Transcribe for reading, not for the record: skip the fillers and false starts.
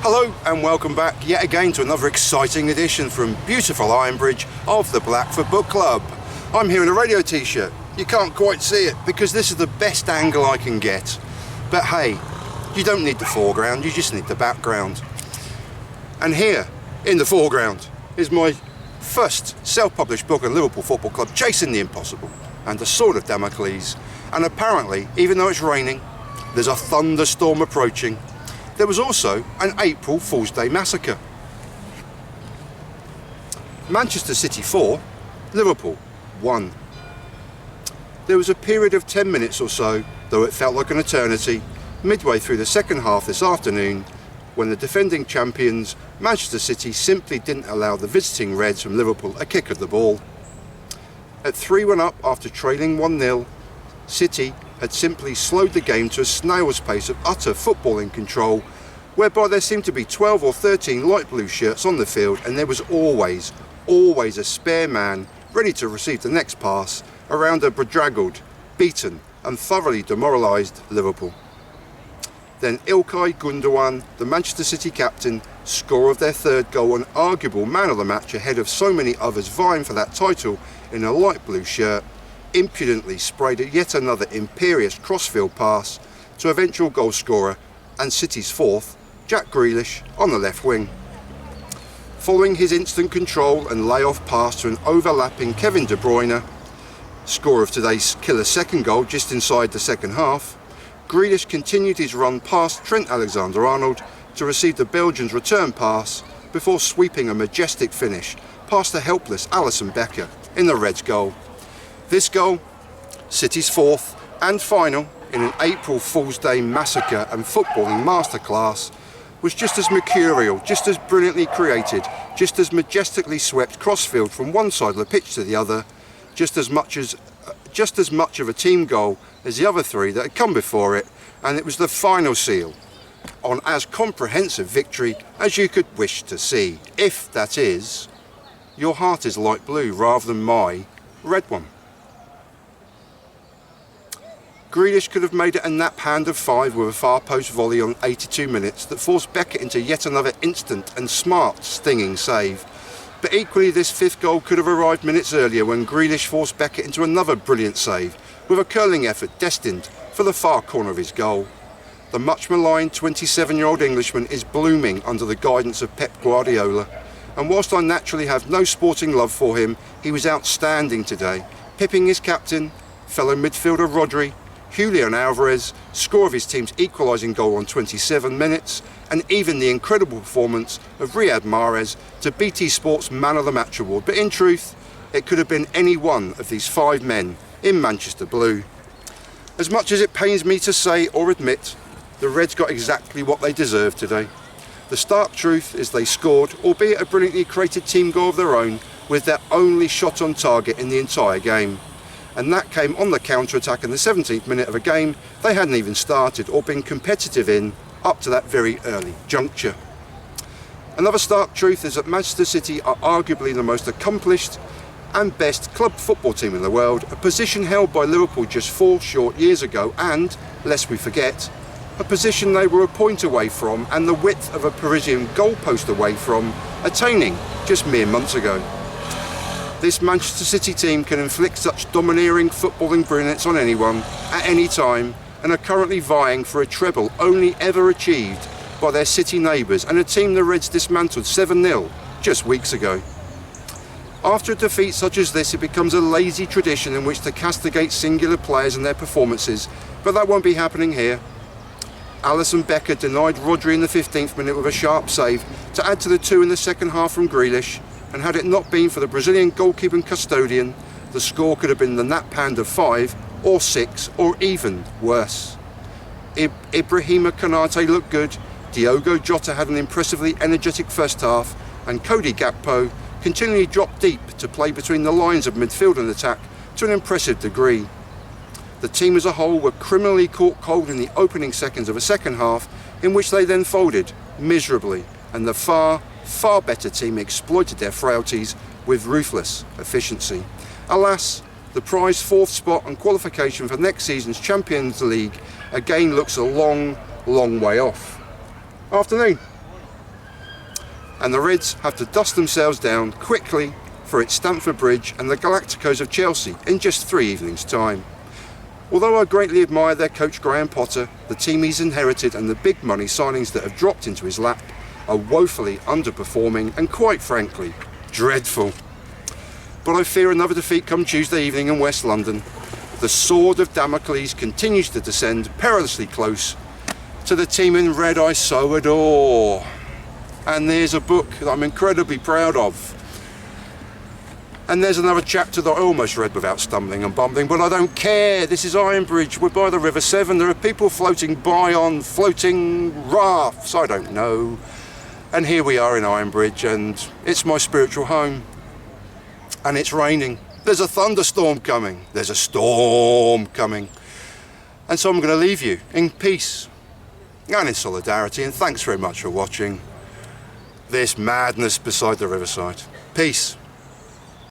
Hello and welcome back yet again to another exciting edition from beautiful Ironbridge of the Blackford Book Club. I'm here in a radio t-shirt. You can't quite see it because this is the best angle I can get. But hey, you don't need the foreground, you just need the background. And here, in the foreground, is my first self-published book on Liverpool Football Club, Chasing the Impossible, and the Sword of Damocles. And apparently, even though it's raining, there's a thunderstorm approaching. There was also an April Fool's Day massacre. Manchester City 4, Liverpool 1. There was a period of 10 minutes or so, though it felt like an eternity, midway through the second half this afternoon, when the defending champions, Manchester City, simply didn't allow the visiting Reds from Liverpool a kick at the ball. At 3-1 up after trailing 1-0, City had simply slowed the game to a snail's pace of utter footballing control, whereby there seemed to be 12 or 13 light blue shirts on the field, and there was always a spare man ready to receive the next pass around a bedraggled, beaten and thoroughly demoralised Liverpool. Then İlkay Gündoğan, the Manchester City captain, scorer of their third goal and arguable man of the match ahead of so many others vying for that title in a light blue shirt, impudently sprayed yet another imperious crossfield pass to eventual goal scorer and City's fourth, Jack Grealish, on the left wing. Following his instant control and lay-off pass to an overlapping Kevin De Bruyne, scorer of today's killer second goal just inside the second half, Grealish continued his run past Trent Alexander-Arnold to receive the Belgians' return pass before sweeping a majestic finish past the helpless Alisson Becker in the Reds' goal. This goal, City's fourth and final in an April Fool's Day massacre and footballing masterclass, was just as mercurial, just as brilliantly created, just as majestically swept crossfield from one side of the pitch to the other, just as much of a team goal as the other three that had come before it, and it was the final seal on as comprehensive victory as you could wish to see, if, that is, your heart is light blue rather than my red one. Grealish could have made it a nap hand of 5 with a far post volley on 82 minutes that forced Beckett into yet another instant and smart stinging save. But equally, this fifth goal could have arrived minutes earlier when Grealish forced Beckett into another brilliant save with a curling effort destined for the far corner of his goal. The much maligned 27-year-old Englishman is blooming under the guidance of Pep Guardiola, and whilst I naturally have no sporting love for him, he was outstanding today, pipping his captain, fellow midfielder Rodri, Julian Álvarez, score of his team's equalising goal on 27 minutes, and even the incredible performance of Riyad Mahrez to BT Sport's Man of the Match award. But in truth, it could have been any one of these 5 men in Manchester Blue. As much as it pains me to say or admit, the Reds got exactly what they deserved today. The stark truth is they scored, albeit a brilliantly created team goal of their own, with their only shot on target in the entire game. And that came on the counter-attack in the 17th minute of a game they hadn't even started or been competitive in up to that very early juncture. Another stark truth is that Manchester City are arguably the most accomplished and best club football team in the world, a position held by Liverpool just 4 short years ago and, lest we forget, a position they were a point away from and the width of a Parisian goalpost away from attaining just mere months ago. This Manchester City team can inflict such domineering footballing brilliance on anyone, at any time, and are currently vying for a treble only ever achieved by their City neighbours and a team the Reds dismantled 7-0 just weeks ago. After a defeat such as this, it becomes a lazy tradition in which to castigate singular players and their performances, but that won't be happening here. Alisson Becker denied Rodri in the 15th minute with a sharp save to add to the 2 in the second half from Grealish, and had it not been for the Brazilian goalkeeper and custodian, the score could have been the nap hand of 5 or 6 or even worse. Ibrahima Konate looked good, Diogo Jota had an impressively energetic first half, and Cody Gakpo continually dropped deep to play between the lines of midfield and attack to an impressive degree. The team as a whole were criminally caught cold in the opening seconds of a second half, in which they then folded miserably, and the far better team exploited their frailties with ruthless efficiency. Alas, the prized 4th spot and qualification for next season's Champions League again looks a long way off. Afternoon. and the Reds have to dust themselves down quickly for its Stamford Bridge and the Galacticos of Chelsea in just 3 evenings' time. Although I greatly admire their coach Graham Potter, the team he's inherited and the big money signings that have dropped into his lap are woefully underperforming and quite frankly, dreadful. But I fear another defeat come Tuesday evening in West London. The sword of Damocles continues to descend perilously close to the team in red I so adore. And there's a book that I'm incredibly proud of. And there's another chapter that I almost read without stumbling and bumbling, but I don't care. This is Ironbridge. We're by the River Severn. There are people floating by on floating rafts. I don't know. And here we are in Ironbridge, and it's my spiritual home. And it's raining. There's a thunderstorm coming. There's a storm coming. And so I'm going to leave you in peace and in solidarity. And thanks very much for watching this madness beside the riverside. Peace.